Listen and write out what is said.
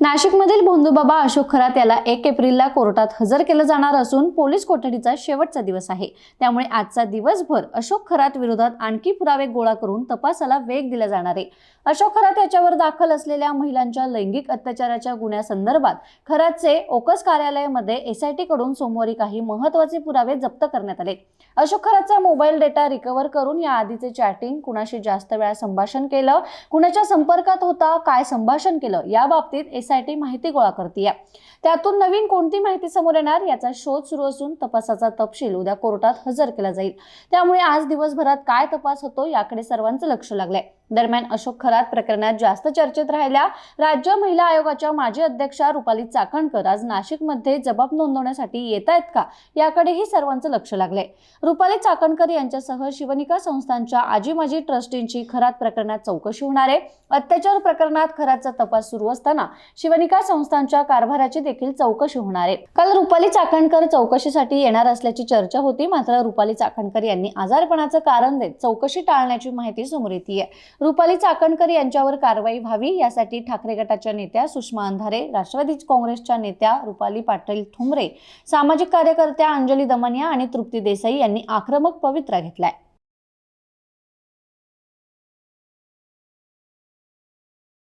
नाशिकमधील भोंदूबाबा अशोक खरात याला 1 एप्रिलला कोर्टात हजर केलं जाणार असून पोलीस कोठडीचा शेवटचा दिवस आहे। त्यामुळे आजचा दिवसभर अशोक खरात विरोधात आणखी पुरावे गोळा करून तपासाला वेग दिला जाणार आहे। अशोक खरात याच्यावर दाखल असलेल्या महिलांच्या लैंगिक अत्याचाराच्या गुन्ह्यासंदर्भात खरातचे ओकस कार्यालयामध्ये एसआयटी कडून सोमवारी काही महत्त्वाचे पुरावे जप्त करण्यात आले। अशोक खरातचा मोबाईल डेटा रिकव्हर करून या आधीचे चॅटिंग, कुणाशी जास्त वेळा संभाषण केलं, कुणाच्या संपर्कात होता, काय संभाषण केलं याबाबतीत एसआयटी माहिती गोळा करते। त्यातून नवीन कोणती माहिती समोर येणार याचा शोध सुरू असून तपासाचा तपशील उद्या कोर्टात हजर केला जाईल। त्यामुळे आज दिवसभरात काय तपास होतो याकडे सर्वांचं लक्ष लागलंय। दरम्यान अशोक खरात प्रकरणात जास्त चर्चेत राहिल्या राज्य महिला आयोगाच्या माजी अध्यक्षा रुपाली चाकणकर आज नाशिकमध्ये जबाब नोंदवण्यासाठी येत आहेत का याकडेही सर्वांचं लक्ष लागलंय। रुपाली चाकणकर यांच्यासह शिवनिका संस्थांच्या आजी माजी ट्रस्टींची खरात प्रकरणात चौकशी होणार आहे। अत्याचार प्रकरणात खरातचा तपास सुरू असताना शिवनिका संस्थांच्या कारभाराची देखील चौकशी होणार आहे। काल रुपाली चाकणकर चौकशीसाठी येणार असल्याची चर्चा होती, मात्र रुपाली चाकणकर यांनी आजारपणाचं कारण देत चौकशी टाळण्याची माहिती समोर येते। रुपाली चाकणकर यांच्यावर कारवाई व्हावी यासाठी ठाकरे गटाच्या नेत्या सुषमा अंधारे, राष्ट्रवादी काँग्रेसच्या नेत्या रुपाली पाटील ठुमरे, सामाजिक कार्यकर्त्या अंजली दमनिया आणि तृप्ती देसाई यांनी आक्रमक पवित्रा घेतलाय।